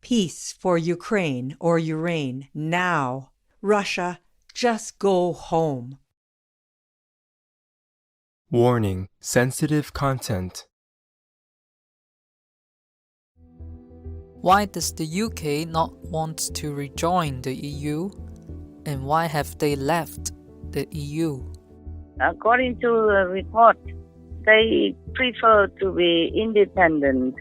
Peace for Ukraine or Ukraine now. Russia, just go home. Warning: sensitive content. Why does the UK not want to rejoin the EU? And why have they left the EU? According to the report, they prefer to be independent,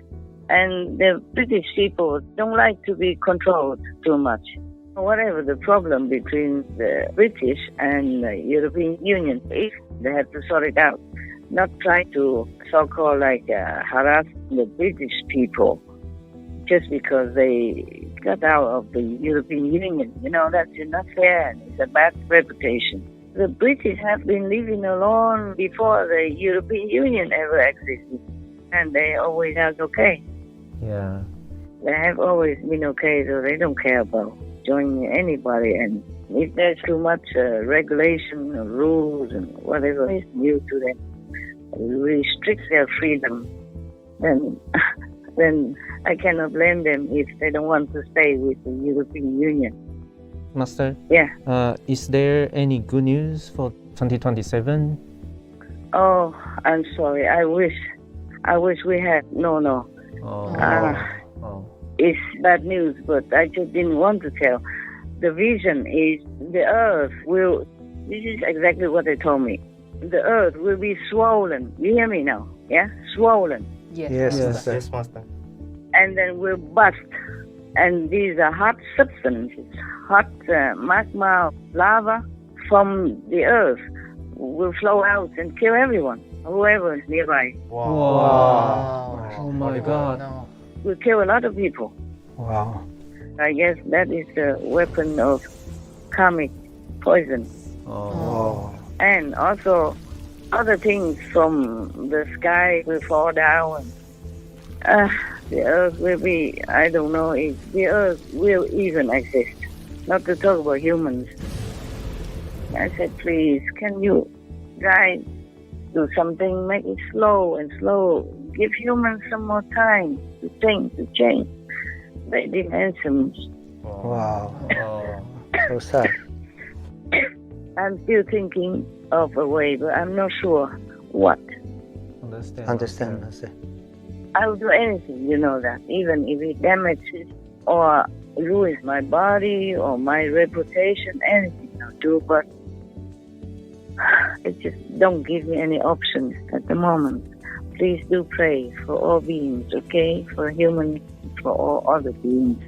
and the British people don't like to be controlled too much. Whatever the problem between the British and the European Union, if they have to sort it out, not try to so-called harass the British people just because they got out of the European Union. That's not fair, and it's a bad reputation. The British have been living alone before the European Union ever existed, and they always are okay. Yeah. They have always been okay, so they don't care about joining anybody. And if there's too much regulation or rules and whatever is new to them, restrict their freedom, then I cannot blame them if they don't want to stay with the European Union. Master? Yeah. Is there any good news for 2027? Oh, I'm sorry. I wish we had. No. It's bad news, but I just didn't want to tell. The vision is the earth will, this is exactly what they told me. The earth will be swollen. You hear me now? Yeah? Swollen. Yes, Master. And then will bust. And these are hot substances, hot magma, lava from the earth will flow out and kill everyone, whoever is nearby. Wow. Oh my God. Will kill a lot of people. Wow. I guess that is a weapon of karmic poison. Oh. And also other things from the sky will fall down. The earth will be, I don't know if the earth will even exist. Not to talk about humans. I said, please, can you guys do something, make it slow and slow. Give humans some more time to think, to change. They didn't answer me. Wow. So sad. I'm still thinking of a way, but I'm not sure what. Understand, Master. I will do anything, you know that, even if it damages or ruins my body or my reputation, anything I'll do, but it just don't give me any options at the moment. Please do pray for all beings, okay? For humans, for all other beings.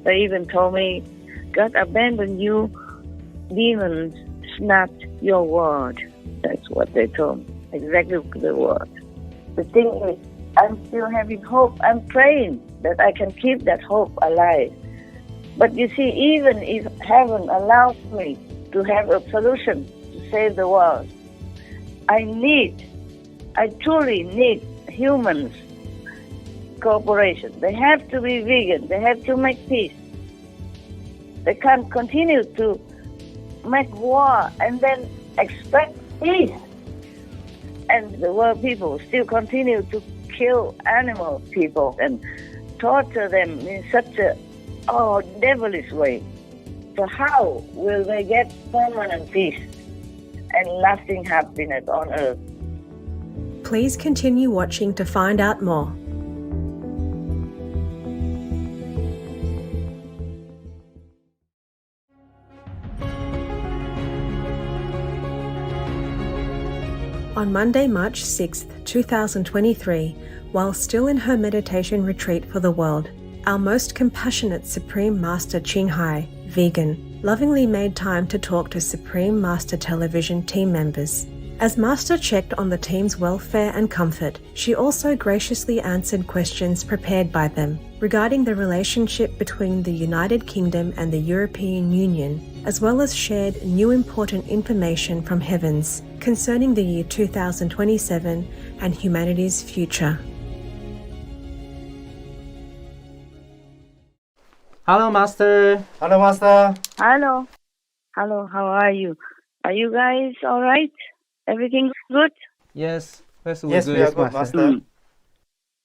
They even told me, God abandoned you, demons snatched your word. That's what they told me, exactly the word. The thing is, I'm still having hope. I'm praying that I can keep that hope alive. But you see, even if heaven allows me to have a solution to save the world, I truly need humans' cooperation. They have to be vegan. They have to make peace. They can't continue to make war and then expect peace. And the world people still continue to kill animal people and torture them in such a devilish way. So how will they get permanent peace and lasting happiness on earth? Please continue watching to find out more. On Monday, March 6, 2023, while still in her meditation retreat for the world, our most compassionate Supreme Master Ching, vegan, lovingly made time to talk to Supreme Master Television team members. As Master checked on the team's welfare and comfort, she also graciously answered questions prepared by them regarding the relationship between the United Kingdom and the European Union, as well as shared new important information from Heavens concerning the year 2027 and humanity's future. Hello, Master. Hello, Master. Hello, how are you? Are you guys all right? Everything good? Yes, Yes, we are good, Master.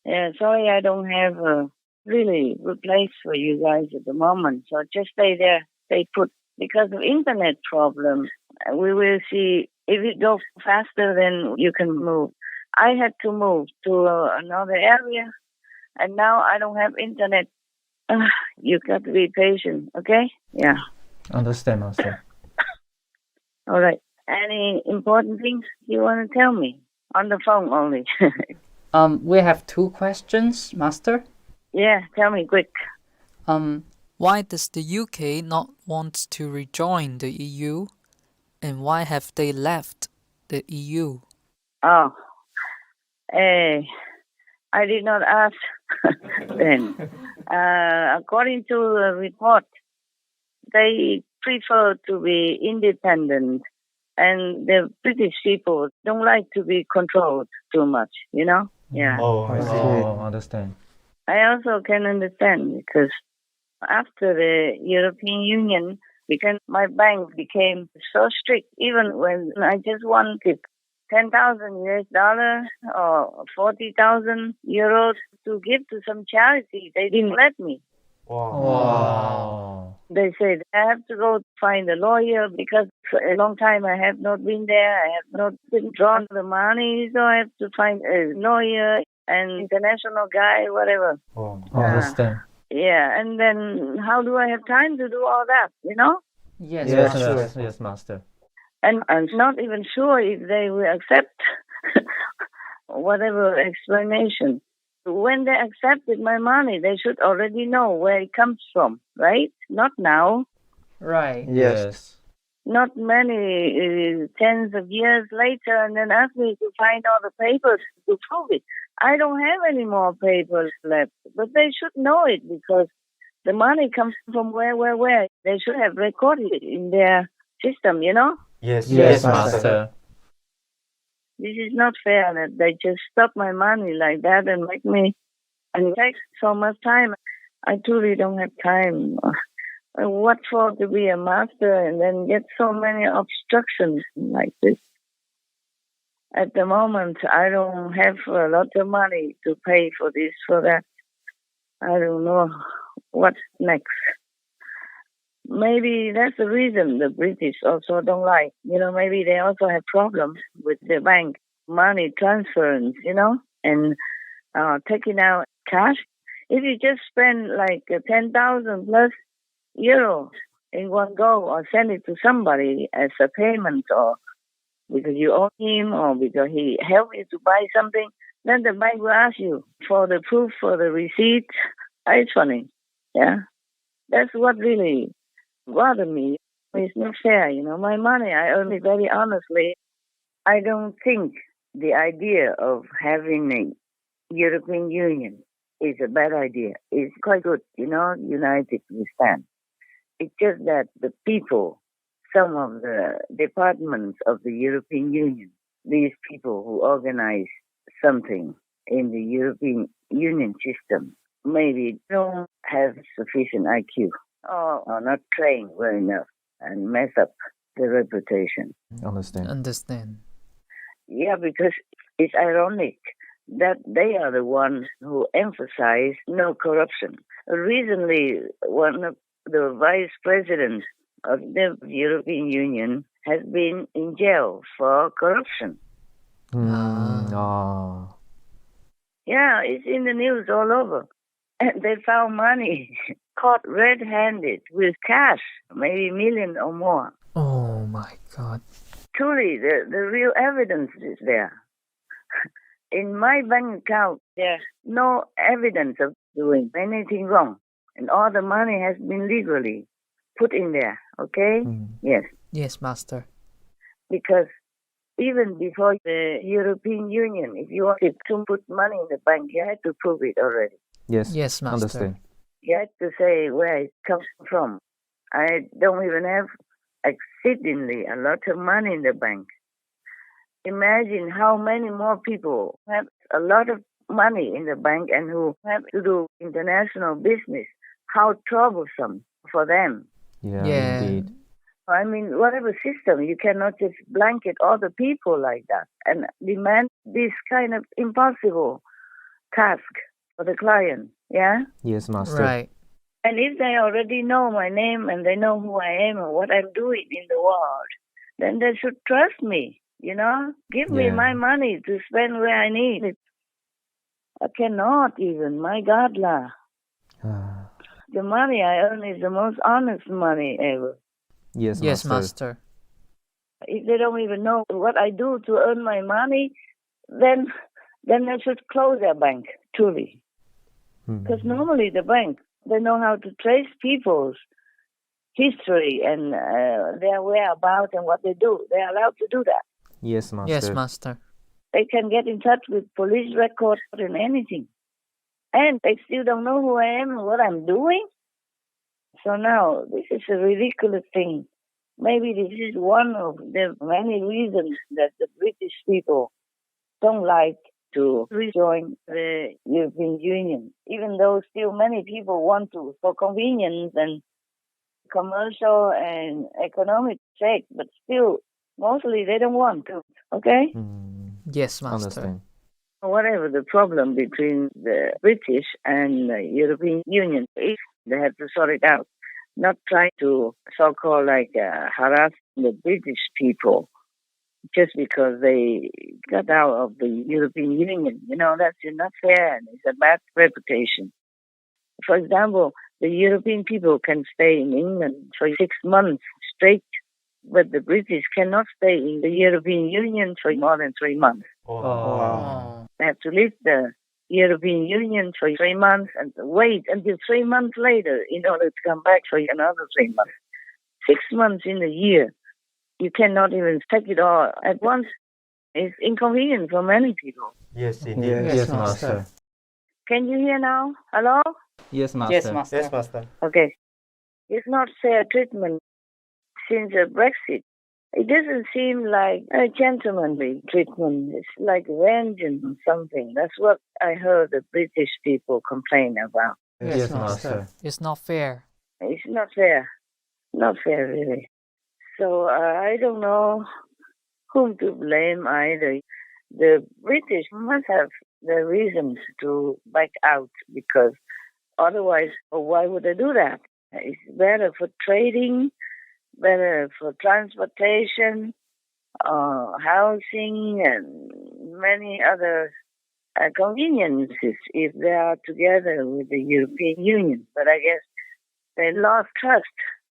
Yeah, sorry I don't have really good place for you guys at the moment. So just stay there, stay put. Because of internet problems, we will see if it goes faster, then you can move. I had to move to another area, and now I don't have internet. You got to be patient, okay? Yeah. Understand, Master. All right. Any important things you want to tell me? On the phone only. We have 2 questions, Master. Yeah, tell me quick. Why does the UK not want to rejoin the EU? And why have they left the EU? Oh, I did not ask then. According to the report, they prefer to be independent, and the British people don't like to be controlled too much, you know? Yeah. Oh, I see. Oh, understand. I also can understand because after the European Union, because my bank became so strict, even when I just wanted 10,000 US dollars or 40,000 euros to give to some charity, they didn't let me. Wow. They said I have to go find a lawyer because for a long time I have not been there. I have not been drawn the money, so I have to find a lawyer, an international guy, whatever. Oh. Understand. Yeah, and then how do I have time to do all that, you know? Yes, Yes, Master. sure. Yes, Master. And I'm not even sure if they will accept whatever explanation. When they accepted my money, they should already know where it comes from, right? Not now. Right. Yes. Not many tens of years later, and then ask me to find all the papers to prove it. I don't have any more papers left, but they should know it because the money comes from where. They should have recorded it in their system, you know? Yes, Yes, Master. Master. This is not fair that they just stop my money like that and make me, and it takes so much time. I truly don't have time. What for to be a master and then get so many obstructions like this? At the moment, I don't have a lot of money to pay for this, for that. I don't know what's next. Maybe that's the reason the British also don't like. You know, maybe they also have problems with the bank money transference, you know, and taking out cash. If you just spend like 10,000 plus euro in one go or send it to somebody as a payment or because you owe him or because he helped you to buy something, then the bank will ask you for the proof, for the receipt. It's funny. Yeah. That's what really bothered me. It's not fair, you know. My money, I earn it very honestly. I don't think the idea of having a European Union is a bad idea. It's quite good, you know, united we stand. It's just that the people, some of the departments of the European Union, these people who organize something in the European Union system, maybe don't have sufficient IQ or are not trained well enough and mess up the reputation. Understand. Yeah, because it's ironic that they are the ones who emphasize no corruption. Recently, one of the vice presidents of the European Union has been in jail for corruption. Yeah, it's in the news all over. And they found money caught red-handed with cash, maybe a million or more. Oh my God. Truly, the real evidence is there. In my bank account, there's no evidence of doing anything wrong. And all the money has been legally put in there, okay? Yes. Yes, Master. Because even before the European Union, if you wanted to put money in the bank, you had to prove it already. Yes, Yes, Master. understand. You had to say where it comes from. I don't even have exceedingly a lot of money in the bank. Imagine how many more people have a lot of money in the bank and who have to do international business. How troublesome for them. Yeah, indeed. I mean, whatever system, you cannot just blanket all the people like that and demand this kind of impossible task for the client. Yeah? Yes, Master. Right. And if they already know my name and they know who I am and what I'm doing in the world, then they should trust me, you know? Give me Yeah. my money to spend where I need it. I cannot even, my God, lah. Ah, The money I earn is the most honest money ever. yes, Yes, Master. Master. If they don't even know what I do to earn my money, then they should close their bank, truly. Because normally the bank, they know how to trace people's history and their whereabouts and what they do. They're allowed to do that. Yes, Master. Yes, Master. They can get in touch with police records and anything. And they still don't know who I am and what I'm doing. So now, this is a ridiculous thing. Maybe this is one of the many reasons that the British people don't like to rejoin the European Union, even though still many people want to for convenience and commercial and economic sake, but still, mostly they don't want to, okay? Yes, Master. Understand. Whatever the problem between the British and the European Union is, they have to sort it out. Not try to so-called harass the British people just because they got out of the European Union. You know, that's not fair and it's a bad reputation. For example, the European people can stay in England for 6 months straight, but the British cannot stay in the European Union for more than 3 months. Oh. They have to leave the European Union for 3 months and wait until 3 months later in order to come back for another 3 months. 6 months in a year. You cannot even take it all at once. It's inconvenient for many people. Yes, Yes, Master. Can you hear now? Hello? Yes, Master. Yes, Master. Yes, Master. Okay. It's not fair treatment since Brexit. It doesn't seem like a gentlemanly treatment. It's like vengeance or something. That's what I heard the British people complain about. Yes, Master. It's not fair. It's not fair. Not fair, really. So I don't know whom to blame either. The British must have the reasons to back out because otherwise, why would they do that? It's better for trading, better for transportation, housing, and many other conveniences if they are together with the European Union. But I guess they lost trust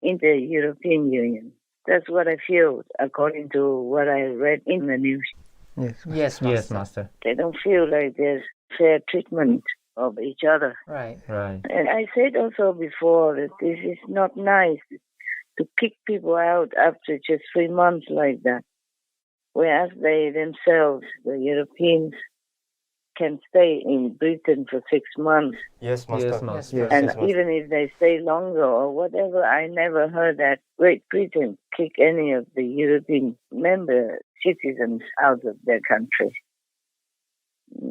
in the European Union. That's what I feel, according to what I read in the news. Yes. Yes, Master. Yes, Master. They don't feel like there's fair treatment of each other. Right. Right. And I said also before that this is not nice to kick people out after just 3 months like that, whereas they themselves, the Europeans, can stay in Britain for 6 months. Yes, Master. Yes, Master. Yes, And yes, Master. even if they stay longer or whatever, I never heard that Great Britain kick any of the European member citizens out of their country.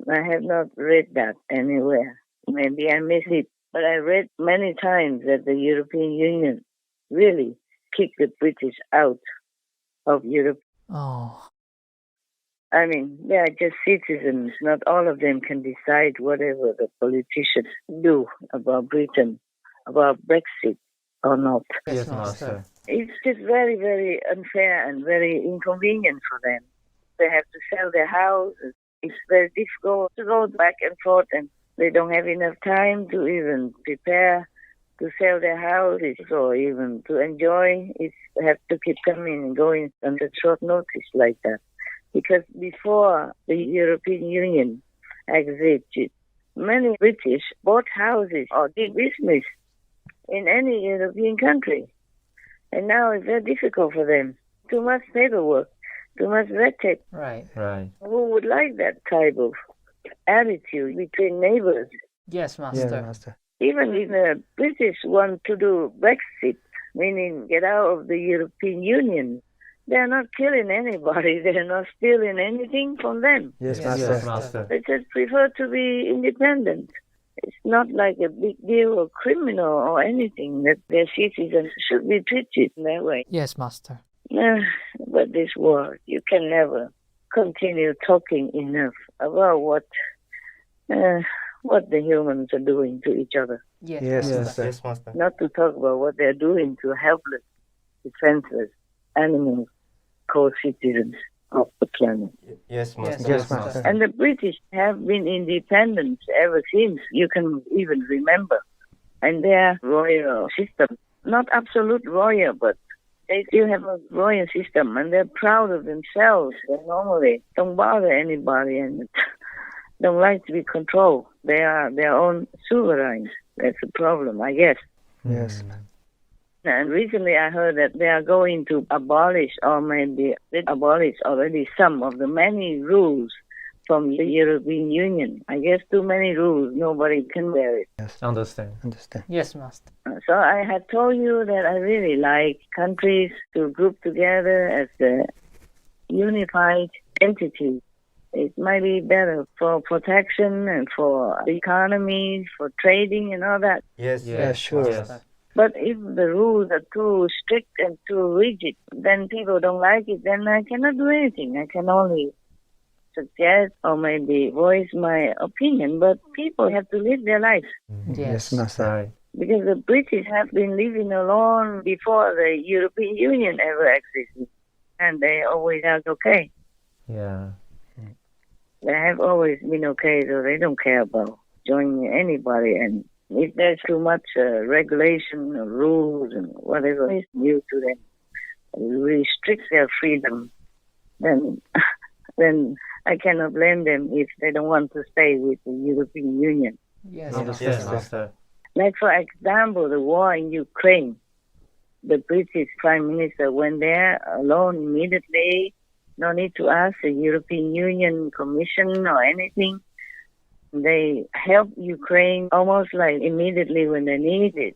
I have not read that anywhere. Maybe I missed it, but I read many times that the European Union really kicked the British out of Europe. Oh. I mean, they are just citizens. Not all of them can decide whatever the politicians do about Britain, about Brexit or not. Yes, Master. It's just very, very unfair and very inconvenient for them. They have to sell their houses. It's very difficult to go back and forth, and they don't have enough time to even prepare to sell their houses or even to enjoy. They have to keep coming and going under short notice like that. Because before the European Union exited, many British bought houses or did business in any European country. And now it's very difficult for them. Too much paperwork, too much red tape. Right. Right. Who would like that type of attitude between neighbors? Yes, Yes, Master. Master. Even if the British want to do Brexit, meaning get out of the European Union, they're not killing anybody. They're not stealing anything from them. Yes, Yes, Master. Yes, Master. They just prefer to be independent. It's not like a big deal or criminal or anything that their citizens should be treated that way. Yes, Master. But this war, you can never continue talking enough about what the humans are doing to each other. Yes, Yes, Master. Master. Yes, Master. Not to talk about what they're doing to helpless, defenseless animals, co-citizens of the planet. Yes, Master. Yes, Master. And the British have been independent ever since you can even remember. And their royal system, not absolute royal, but they still have a royal system, and they're proud of themselves. They normally don't bother anybody and don't like to be controlled. They are their own sovereigns. That's the problem, I guess. Yes. And recently I heard that they are going to abolish, or maybe they abolished already, some of the many rules from the European Union. I guess too many rules, nobody can bear it. Yes. Understand. Understand. Yes, Master. So I had told you that I really like countries to group together as a unified entity. It might be better for protection and for the economy, for trading and all that. Yes, Yeah, sure. Yes. But if the rules are too strict and too rigid, then people don't like it, then I cannot do anything. I can only suggest or maybe voice my opinion, but people have to live their lives. Yes, Master. Right. Because the British have been living alone before the European Union ever existed, and they always are okay. Yeah. They have always been okay, so they don't care about joining anybody. And if there's too much regulation or rules and whatever is new to them, restricts their freedom, then I cannot blame them if they don't want to stay with the European Union. Yes, Understand, Yes, Master. Like, for example, the war in Ukraine. The British Prime Minister went there alone immediately. No need to ask the European Union Commission or anything. They helped Ukraine almost like immediately when they need it.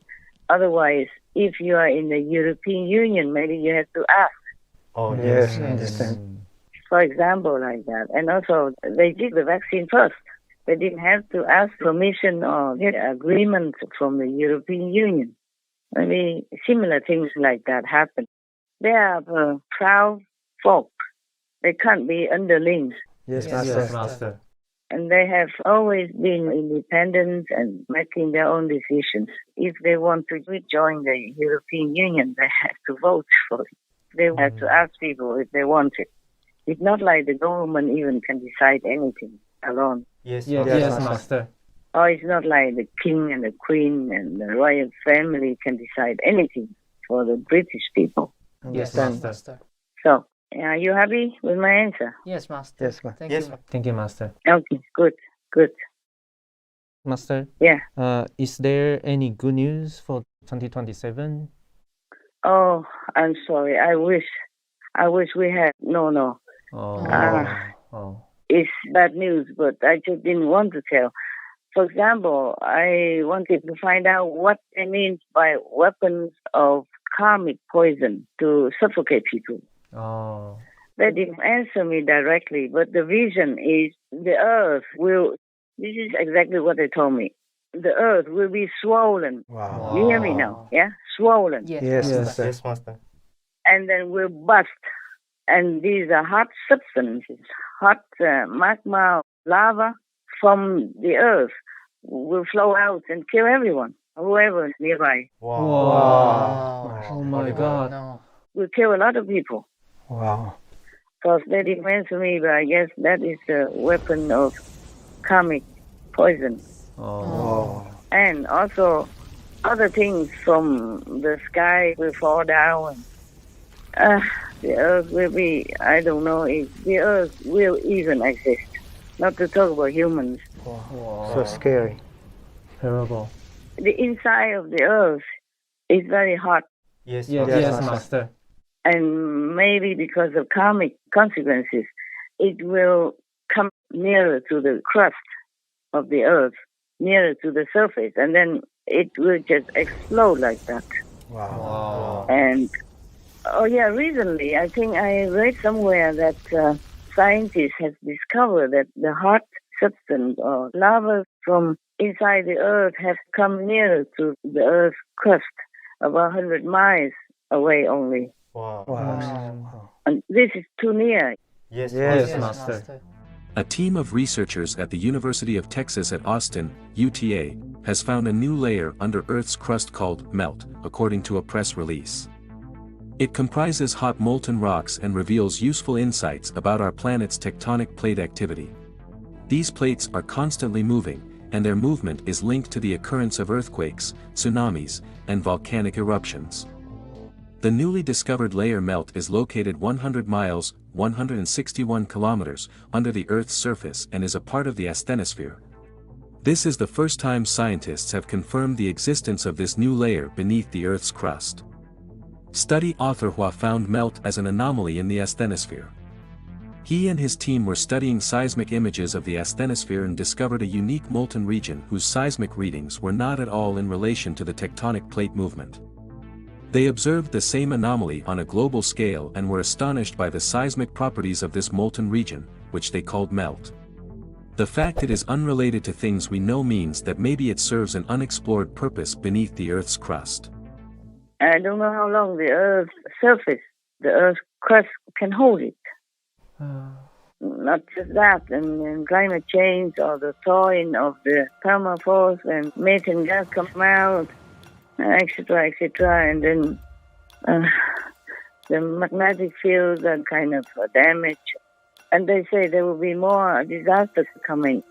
Otherwise, if you are in the European Union, maybe you have to ask. Oh, Yes, yes. understand. For example, like that. And also, they did the vaccine first. They didn't have to ask permission or get agreement from the European Union. Maybe similar things like that happen. They are proud folk. They can't be underlings. Yes, Yes, Master. Yes, Master. And they have always been independent and making their own decisions. If they want to join the European Union, they have to vote for it. They have to ask people if they want it. It's not like the government even can decide anything alone. Yes, Yes, Master. yes, Master. Or it's not like the king and the queen and the royal family can decide anything for the British people. Yes, Understand. Master. So, are you happy with my answer? Yes, Master. Yes, Master. Thank Yes, you. Thank you, Master. Okay, good, good. Master, Yeah. is there any good news for 2027? Oh, I'm sorry. I wish we had. No. Oh, Ah. oh, It's bad news, but I just didn't want to tell. For example, I wanted to find out what they mean by weapons of karmic poison to suffocate people. oh, They didn't answer me directly, but the vision is the earth will, this is exactly what they told me. The earth will be swollen. Wow. You hear me now? Yeah? Swollen. Yes, Yes, Master. Master. Yes, Master. And then will bust. And these are hot substances, hot magma, lava from the earth will flow out and kill everyone, whoever is nearby. Wow. Wow. oh my God. No. Will kill a lot of people. Wow. Because they didn't answer me, but I guess that is a weapon of karmic poison. Oh, Wow. And also other things from the sky will fall down. The earth will be, I don't know if the earth will even exist. Not to talk about humans. Wow. So scary. terrible. The inside of the earth is very hot. Yes, Yes, Master. yes, Master. And maybe because of karmic consequences, it will come nearer to the crust of the earth, nearer to the surface, and then it will just explode like that. Wow. And, recently, I think I read somewhere that scientists have discovered that the hot substance or lava from inside the earth have come nearer to the earth's crust, about 100 miles away only. Wow. Wow. And this is too near. Yes, Yes, Yes, Master. Master. A team of researchers at the University of Texas at Austin, UTA, has found a new layer under Earth's crust called melt, according to a press release. It comprises hot molten rocks and reveals useful insights about our planet's tectonic plate activity. These plates are constantly moving, and their movement is linked to the occurrence of earthquakes, tsunamis, and volcanic eruptions. The newly discovered layer melt is located 100 miles, 161 kilometers, under the Earth's surface and is a part of the asthenosphere. This is the first time scientists have confirmed the existence of this new layer beneath the Earth's crust. Study author Hua found melt as an anomaly in the asthenosphere. He and his team were studying seismic images of the asthenosphere and discovered a unique molten region whose seismic readings were not at all in relation to the tectonic plate movement. They observed the same anomaly on a global scale and were astonished by the seismic properties of this molten region, which they called melt. The fact it is unrelated to things we know means that maybe it serves an unexplored purpose beneath the Earth's crust. I don't know how long the Earth's surface, the Earth's crust can hold it. Not just that, and climate change or the thawing of the permafrost and methane gas come out, etc., etc., and then the magnetic fields are kind of damaged. And they say there will be more disasters coming.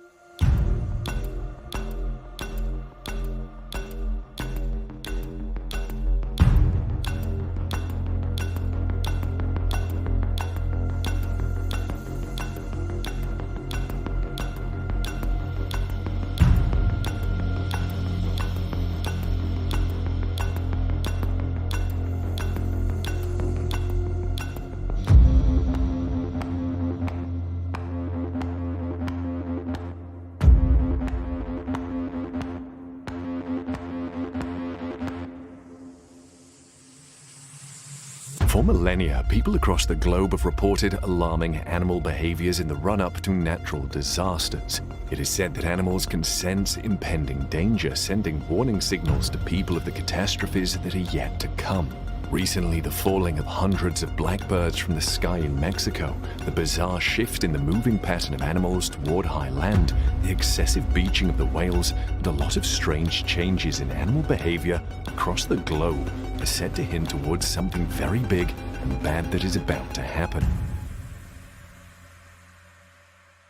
For millennia, people across the globe have reported alarming animal behaviors in the run-up to natural disasters. It is said that animals can sense impending danger, sending warning signals to people of the catastrophes that are yet to come. Recently, the falling of hundreds of blackbirds from the sky in Mexico, the bizarre shift in the moving pattern of animals toward high land, the excessive beaching of the whales, and a lot of strange changes in animal behavior across the globe are said to hint towards something very big and bad that is about to happen.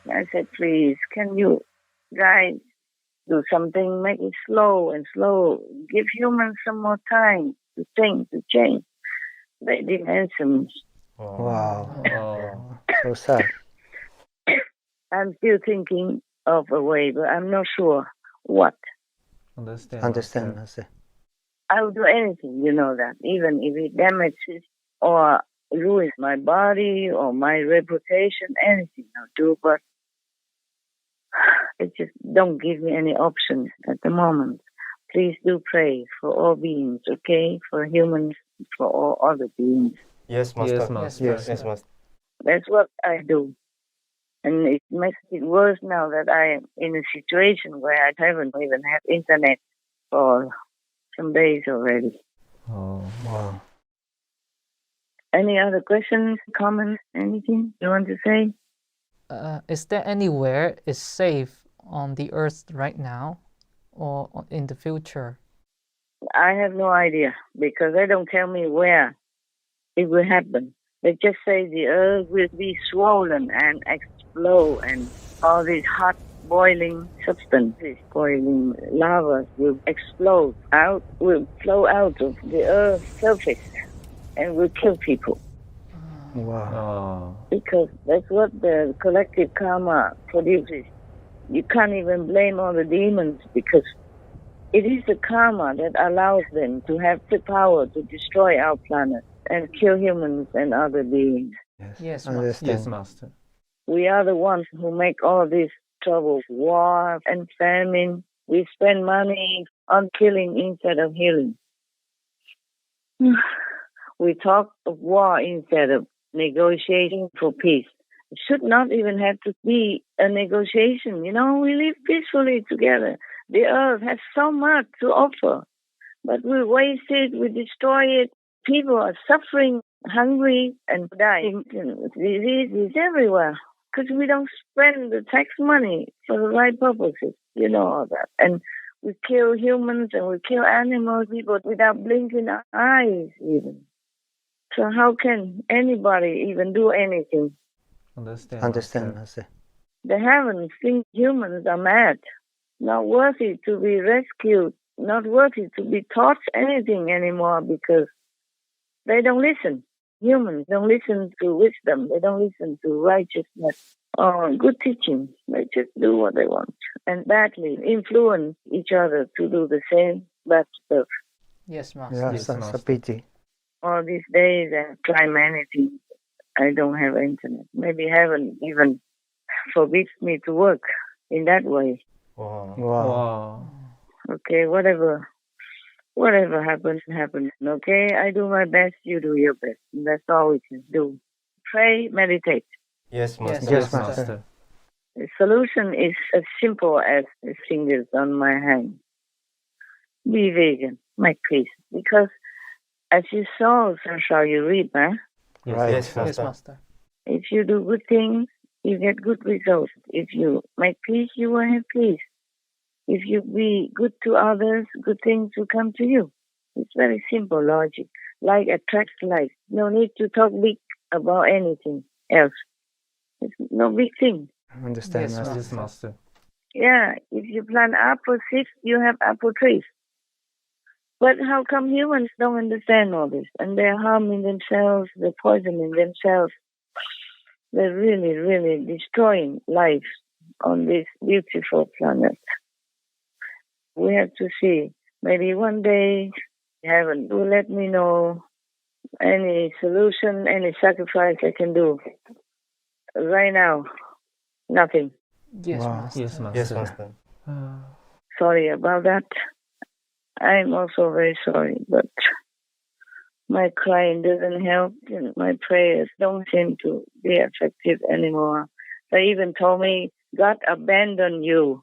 I said, please, can you guys do something, make it slow and slow, give humans some more time to think, to change. They didn't answer me. Wow. So sad. I'm still thinking of a way, but I'm not sure what. Understand. I will do anything, you know that, even if it damages or ruins my body or my reputation, anything I'll do, but it just don't give me any options at the moment. Please do pray for all beings, okay? For humans, for all other beings. Yes, Master. Yes, Master. That's what I do. And it makes it worse now that I am in a situation where I haven't even had internet for some days already. Oh, wow. Any other questions, comments, anything you want to say? Is there anywhere is safe on the Earth right now or in the future? I have no idea because they don't tell me where it will happen. They just say the Earth will be swollen and explode and all these hot boiling substances, boiling lava will explode out, will flow out of the Earth's surface and will kill people. Wow. Because that's what the collective karma produces. You can't even blame all the demons because it is the karma that allows them to have the power to destroy our planet and kill humans and other beings. Yes, Master. We are the ones who make all this trouble, war and famine. We spend money on killing instead of healing. We talk of war instead of negotiating for peace. It should not even have to be a negotiation. You know, we live peacefully together. The earth has so much to offer, but we waste it, we destroy it. People are suffering, hungry, and dying. Disease is everywhere. because we don't spend the tax money for the right purposes. You know all that. And we kill humans and we kill animals, people without blinking our eyes even. So how can anybody even do anything? Understand, Master. The heavens think humans are mad, not worthy to be rescued, not worthy to be taught anything anymore because they don't listen. Humans don't listen to wisdom. They don't listen to righteousness or good teaching. They just do what they want and badly influence each other to do the same bad stuff. Yes, Master. Yeah, Yes, that's a pity. All these days I climb anything. I don't have internet. Maybe heaven even forbids me to work in that way. Wow. Okay, whatever happens, happens. Okay, I do my best, you do your best. That's all we can do. Pray, meditate. Yes, Master. Yes, Master. The solution is as simple as the fingers on my hand. Be vegan, make peace. Because as you sow, so shall you reap, huh? Right. Yes, Master. If you do good things, you get good results. If you make peace, you will have peace. If you be good to others, good things will come to you. It's very simple logic. Like attracts like. No need to talk big about anything else. It's no big thing. Understand, Yes, Master. Yes, Master. Yeah, if you plant apple seeds, you have apple trees. But how come humans don't understand all this? And they're harming themselves, they're poisoning themselves. They're really, really destroying life on this beautiful planet. We have to see. Maybe one day heaven will let me know any solution, any sacrifice I can do. Right now, nothing. Yes, Wow. Master. Yes, Master. Sorry about that. I'm also very sorry, but my crying doesn't help and my prayers don't seem to be effective anymore. They even told me, God abandoned you,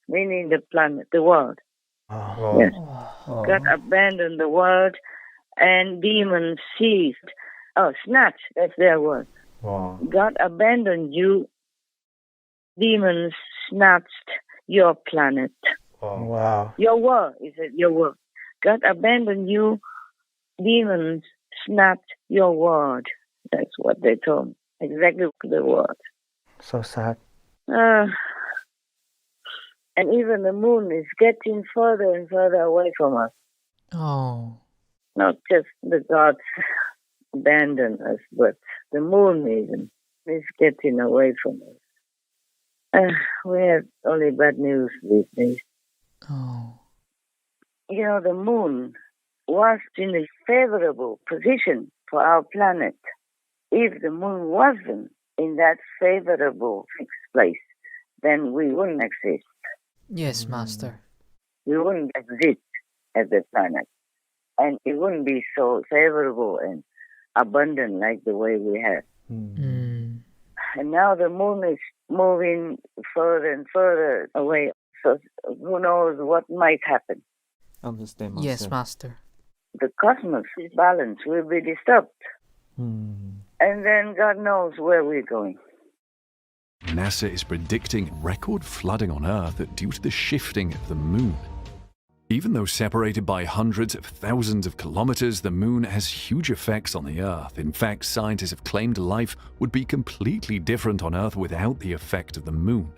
meaning the planet, the world. Oh. Yes. God abandoned the world and demons seized. Oh, snatch, that's their word. Wow. God abandoned you, demons snatched your planet. Wow. Your world, is it your world? God abandoned you, demons snatched your world. That's what they told me. Exactly the word. So sad. And even the moon is getting further and further away from us. Oh. Not just the gods abandon us, but the moon even is getting away from us. We have only bad news these days. Oh. You know, the moon was in a favorable position for our planet. If the moon wasn't in that favorable fixed place, then we wouldn't exist. Yes, Master. We wouldn't exist as a planet. And it wouldn't be so favorable and abundant like the way we have. Mm. And now the moon is moving further and further away. So who knows what might happen. Understand, Master. Yes, Master. The cosmos balance will be disturbed. And then God knows where we're going. NASA is predicting record flooding on Earth due to the shifting of the moon. Even though separated by hundreds of thousands of kilometers, the moon has huge effects on the Earth. In fact, scientists have claimed life would be completely different on Earth without the effect of the moon.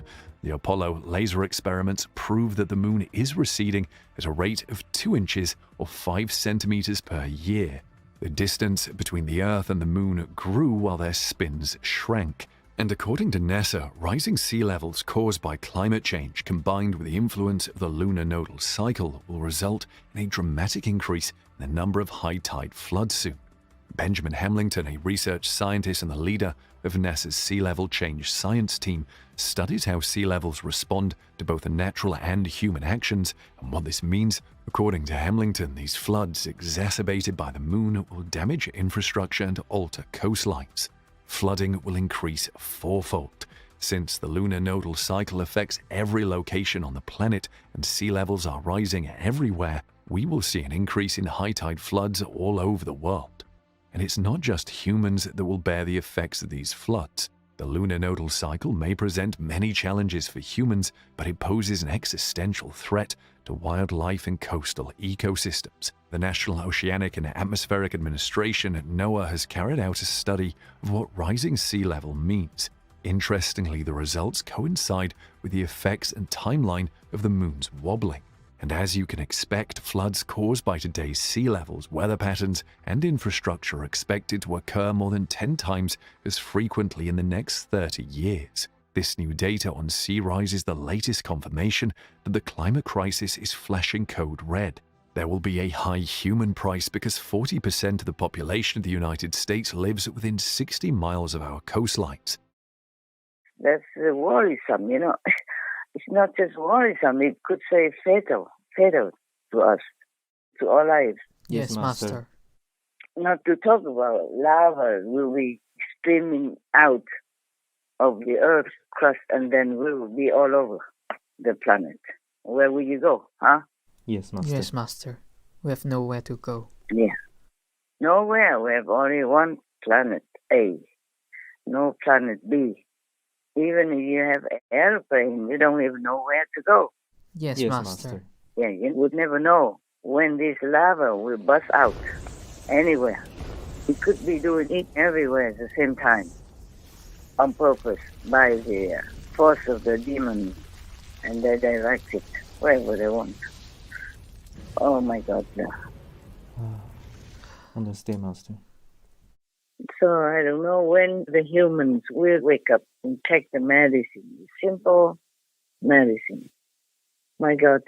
The Apollo laser experiments prove that the moon is receding at a rate of 2 inches or 5 centimeters per year. The distance between the Earth and the moon grew while their spins shrank. And according to NASA, rising sea levels caused by climate change combined with the influence of the lunar nodal cycle will result in a dramatic increase in the number of high tide floods soon. Benjamin Hamilton, a research scientist and the leader of NASA's Sea Level Change Science team, studies how sea levels respond to both the natural and human actions and what this means. According to Hamilton, these floods, exacerbated by the moon, will damage infrastructure and alter coastlines. Flooding will increase fourfold. Since the lunar nodal cycle affects every location on the planet and sea levels are rising everywhere, we will see an increase in high tide floods all over the world. And it's not just humans that will bear the effects of these floods. The lunar nodal cycle may present many challenges for humans, but it poses an existential threat to wildlife and coastal ecosystems. The National Oceanic and Atmospheric Administration at NOAA has carried out a study of what rising sea level means. Interestingly, the results coincide with the effects and timeline of the moon's wobbling. And as you can expect, floods caused by today's sea levels, weather patterns, and infrastructure are expected to occur more than 10 times as frequently in the next 30 years. This new data on sea rise is the latest confirmation that the climate crisis is flashing code red. There will be a high human price because 40% of the population of the United States lives within 60 miles of our coastlines. That's worrisome, you know. It's not just worrisome, it could say fatal to us, to our lives. Yes, Master. Not to talk about lava will be streaming out of the Earth's crust and then will be all over the planet. Where will you go, huh? Yes, Master. Yes, Master. We have nowhere to go. Yeah. Nowhere. We have only one planet A. No planet B. Even if you have an airplane, you don't even know where to go. Yes, Master. Yeah, you would never know when this lava will bust out anywhere. It could be doing it everywhere at the same time, on purpose, by the force of the demon, and they direct it wherever they want. Oh my God, no. Understand, Master. So I don't know when the humans will wake up and take the medicine, simple medicine. My God,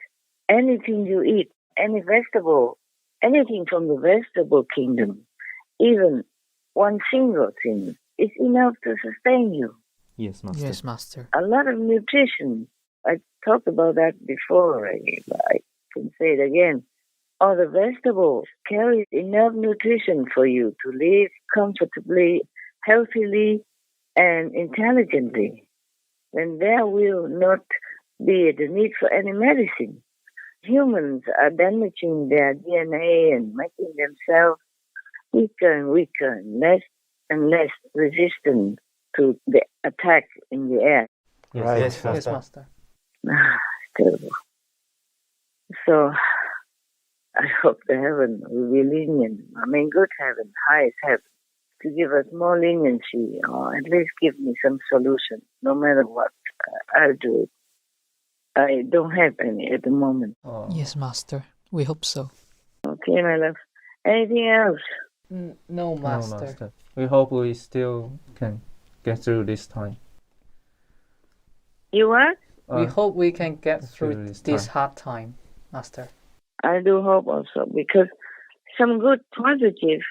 anything you eat, any vegetable, anything from the vegetable kingdom, even one single thing, is enough to sustain you. Yes, Master. Yes, Master. A lot of nutrition. I talked about that before, but I can say it again. All the vegetables carry enough nutrition for you to live comfortably, healthily, and intelligently. Then there will not be the need for any medicine. Humans are damaging their DNA and making themselves weaker and weaker, and less resistant to the attack in the air. Right. Yes, Master. Yes, Master. It's terrible. So I hope the heaven will be lenient. I mean, good heaven, highest heaven, to give us more leniency or at least give me some solution. No matter what, I'll do it. I don't have any at the moment. Oh. Yes, Master. We hope so. Okay, my love. Anything else? No, Master. No, Master. We hope we still can get through this time. You what? We hope we can get through this this time. hard time, Master. I do hope also, because some good positive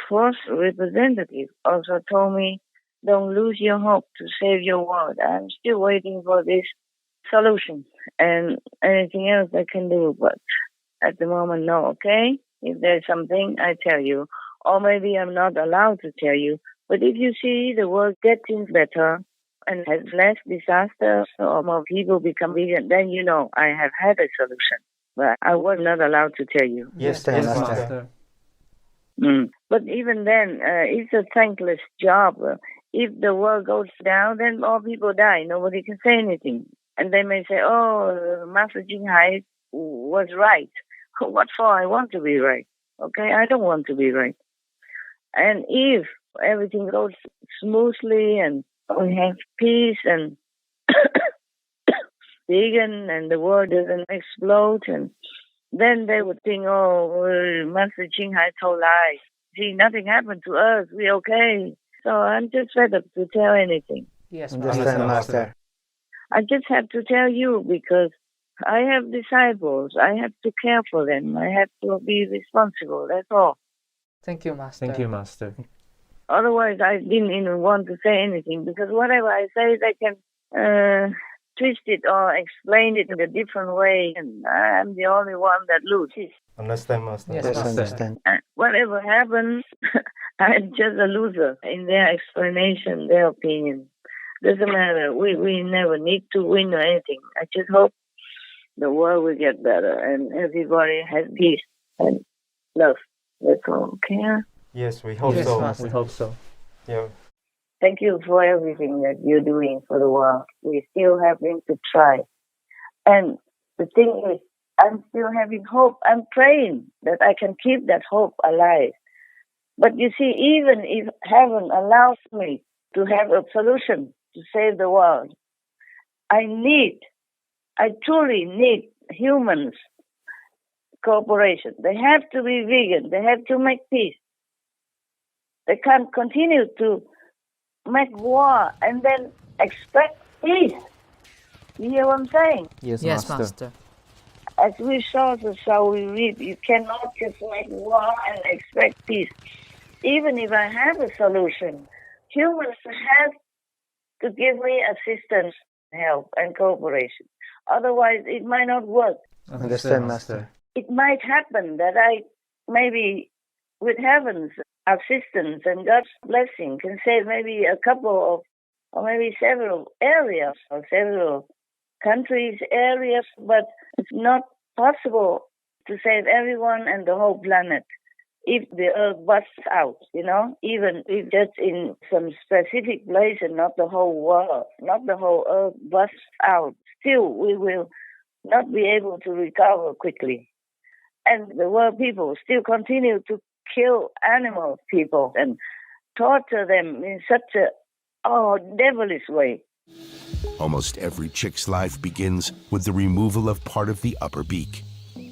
force representative also told me, don't lose your hope to save your world. I'm still waiting for this solution and anything else I can do, but at the moment, no, okay? If there's something, I tell you. Or maybe I'm not allowed to tell you. But if you see the world getting better and has less disasters or more people become vegan, then you know I have had a solution. But I was not allowed to tell you. Yes, Master. But even then, it's a thankless job. If the world goes down, then all people die. Nobody can say anything. And they may say, oh, Master Ching Hai was right. What for? I want to be right. Okay? I don't want to be right. And if everything goes smoothly and we have peace and vegan and the world doesn't explode, and then they would think, oh, Master Ching Hai told lies. See, nothing happened to us. We're okay. So I'm just fed up to tell anything. Yes, Understand, Master. I just have to tell you because I have disciples. I have to care for them. I have to be responsible. That's all. Thank you, Master. Thank you, Master. Otherwise, I didn't even want to say anything because whatever I say, they can twist it or explain it in a different way, and I'm the only one that loses. Understand, Master. Yes, Yes, Master. understand. Whatever happens, I'm just a loser in their explanation, their opinion. Doesn't matter. We never need to win or anything. I just hope the world will get better and everybody has peace and love. That's all. Okay? Yes, we hope Yes, so. Master. We hope so. Yeah. Thank you for everything that you're doing for the world. We're still having to try. And the thing is, I'm still having hope. I'm praying that I can keep that hope alive. But you see, even if heaven allows me to have a solution to save the world, I truly need humans' cooperation. They have to be vegan. They have to make peace. They can't continue to make war and then expect peace. You hear what I'm saying? Yes, Yes, Master. Master. As we saw, so shall we reap. You cannot just make war and expect peace. Even if I have a solution, humans have to give me assistance, help, and cooperation. Otherwise, it might not work. Understand, Master. It might happen that I, maybe with heaven's assistance and God's blessing, can save maybe a couple of, or maybe several areas, or several countries, areas, but it's not possible to save everyone and the whole planet if the earth busts out, even if just in some specific place and not the whole world, not the whole earth busts out. Still, we will not be able to recover quickly. And the world people still continue to kill animal people and torture them in such a devilish way. Almost every chick's life begins with the removal of part of the upper beak.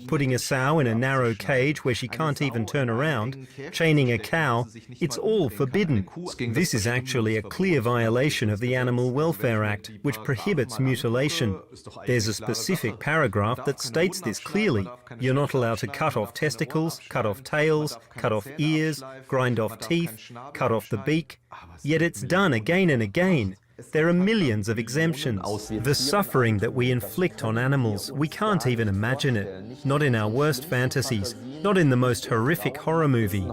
Putting a sow in a narrow cage where she can't even turn around, chaining a cow, it's all forbidden. This is actually a clear violation of the Animal Welfare Act, which prohibits mutilation. There's a specific paragraph that states this clearly. You're not allowed to cut off testicles, cut off tails, cut off ears, grind off teeth, cut off the beak. Yet it's done again and again. There are millions of exemptions. The suffering that we inflict on animals, we can't even imagine it. Not in our worst fantasies, not in the most horrific horror movie.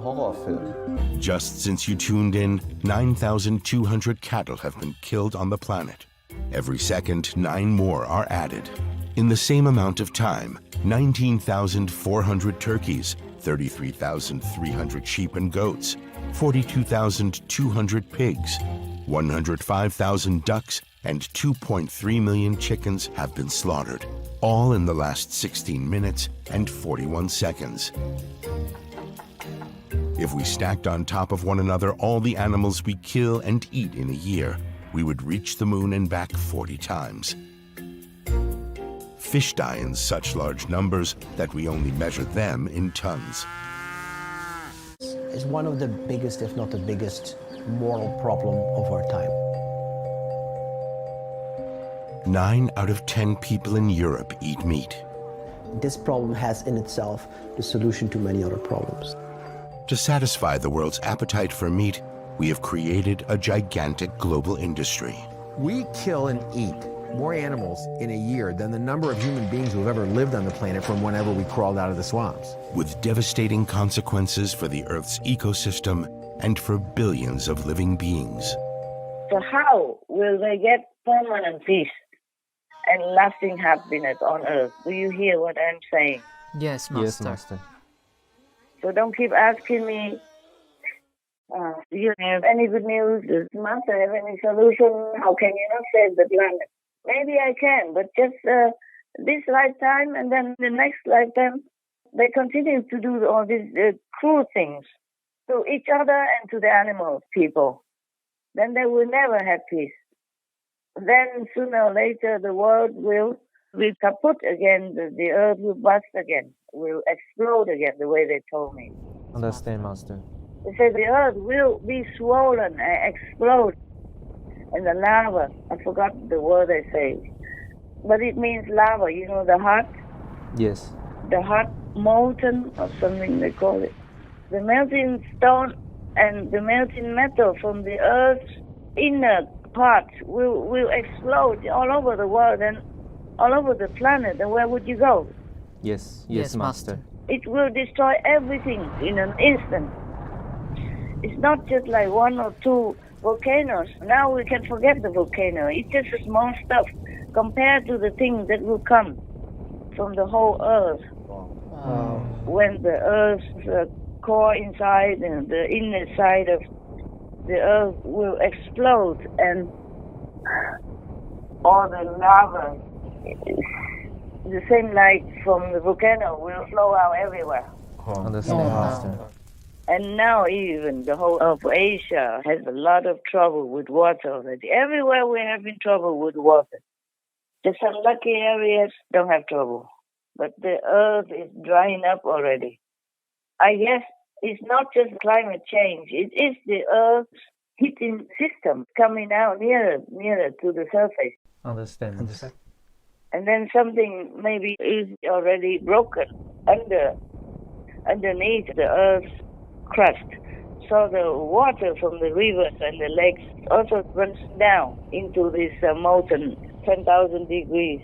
Just since you tuned in, 9,200 cattle have been killed on the planet. Every second, 9 more are added. In the same amount of time, 19,400 turkeys, 33,300 sheep and goats, 42,200 pigs, 105,000 ducks, and 2.3 million chickens have been slaughtered, all in the last 16 minutes and 41 seconds. If we stacked on top of one another all the animals we kill and eat in a year, we would reach the moon and back 40 times. Fish die in such large numbers that we only measure them in tons. It's one of the biggest, if not the biggest, moral problem of our time. 9 out of 10 people in Europe eat meat. This problem has in itself the solution to many other problems. To satisfy the world's appetite for meat, we have created a gigantic global industry. We kill and eat more animals in a year than the number of human beings who have ever lived on the planet from whenever we crawled out of the swamps. With devastating consequences for the Earth's ecosystem and for billions of living beings. So how will they get permanent peace and lasting happiness on Earth? Do you hear what I'm saying? Yes, Master. Yes, Master. So don't keep asking me, do you have any good news? Does Master have any solution? How can you not save the planet? Maybe I can, but just this lifetime and then the next lifetime, they continue to do all these cruel things to each other and to the animals, people. Then they will never have peace. Then sooner or later the world will be kaput again, the earth will bust again, will explode again, the way they told me. Understand, Master. They say the earth will be swollen and explode. And the lava, I forgot the word they say, but it means lava, the hot? Yes. The hot molten or something they call it. The melting stone and the melting metal from the earth's inner parts will explode all over the world and all over the planet. And where would you go? Yes, Master. It will destroy everything in an instant. It's not just like 1 or 2 volcanoes. Now we can forget the volcano. It's just a small stuff compared to the things that will come from the whole earth. When the earth's core inside and the inner side of the earth will explode and all the lava, the same light from the volcano, will flow out everywhere. Understand, Master. And now even the whole of Asia has a lot of trouble with water already. Everywhere we're having trouble with water. Just some lucky areas don't have trouble. But the earth is drying up already. I guess it's not just climate change. It is the earth's heating system coming out nearer to the surface. Understand. And then something maybe is already broken underneath the earth's crust. So the water from the rivers and the lakes also runs down into this molten 10,000 degrees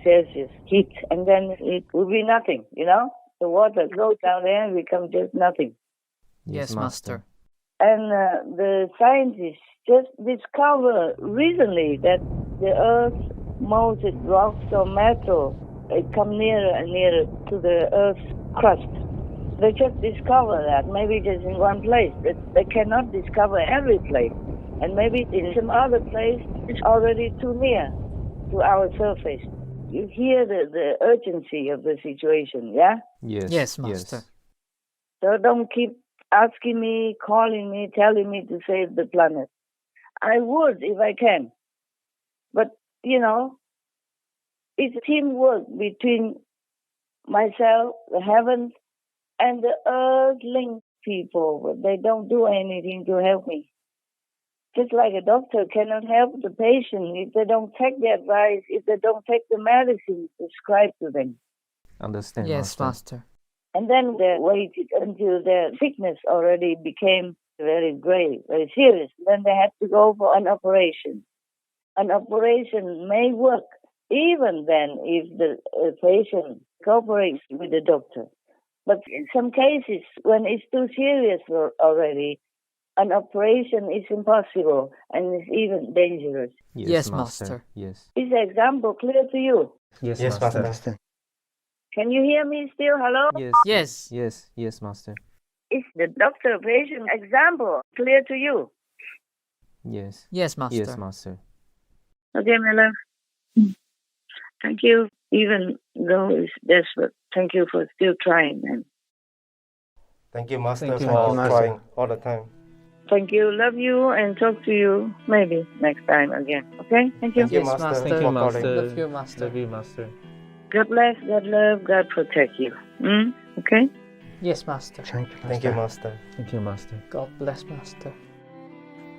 Celsius heat, and then it will be nothing, you know? The water goes down there and becomes just nothing. Yes, Master. And the scientists just discovered recently that the Earth's molten rocks or metal, it come nearer and nearer to the Earth's crust. They just discovered that, maybe just in one place. They cannot discover every place. And maybe in some other place, it's already too near to our surface. You hear the urgency of the situation, yeah? Yes, Master. So don't keep asking me, calling me, telling me to save the planet. I would if I can. But, you know, it's teamwork between myself, the heavens, and the earthling people. But they don't do anything to help me. Just like a doctor cannot help the patient if they don't take the advice, if they don't take the medicine prescribed to them. Understand, Yes, Master. And then they waited until their sickness already became very grave, very serious. Then they had to go for an operation. An operation may work even then if the patient cooperates with the doctor. But in some cases, when it's too serious already, an operation is impossible and is even dangerous. Yes, Master. Yes. Is the example clear to you? Yes, Master. Can you hear me still? Hello? Yes. Yes, Master. Is the doctor-patient example clear to you? Yes. Yes, Master. Yes, Master. Okay, my love. Thank you. Even though it's desperate, thank you for still trying. And thank you, Master, Thank you, for Master. trying all the time. thank you. Love you and talk to you maybe next time again. Okay? Thank you. Thank you, Yes, Master. Master. Thank you, for Master. calling. Love you, Master. Love you, Master. God bless, God love, God protect you. Okay? Yes, Master. Thank you, Master. Thank you, Master. God bless, Master.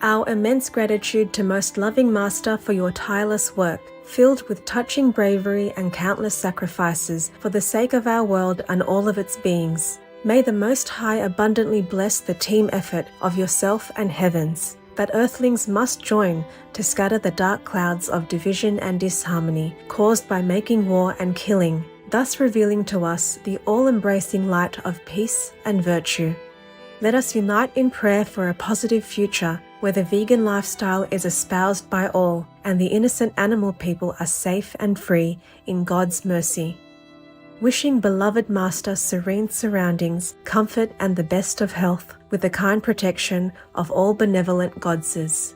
Our immense gratitude to Most Loving Master for your tireless work, filled with touching bravery and countless sacrifices for the sake of our world and all of its beings. May the Most High abundantly bless the team effort of yourself and heavens, that earthlings must join to scatter the dark clouds of division and disharmony caused by making war and killing, thus revealing to us the all-embracing light of peace and virtue. Let us unite in prayer for a positive future where the vegan lifestyle is espoused by all and the innocent animal people are safe and free in God's mercy. Wishing beloved Master serene surroundings, comfort and the best of health with the kind protection of all benevolent godses.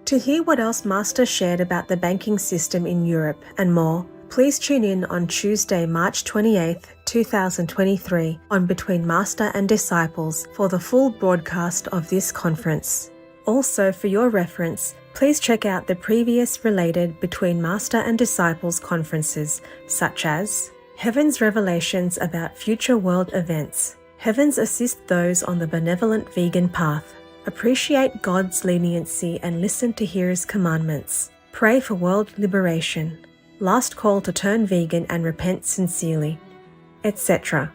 To hear what else Master shared about the banking system in Europe and more, please tune in on Tuesday, March 28th, 2023 on Between Master and Disciples for the full broadcast of this conference. Also, for your reference, please check out the previous related Between Master and Disciples conferences, such as Heaven's Revelations about Future World Events, Heavens Assist Those on the Benevolent Vegan Path, Appreciate God's Leniency and Listen to His Commandments, Pray for World Liberation, Last Call to Turn Vegan and Repent Sincerely, etc.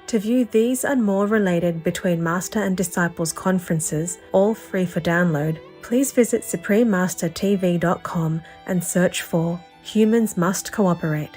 To view these and more related Between Master and Disciples conferences, all free for download, please visit suprememastertv.com and search for Humans Must Cooperate.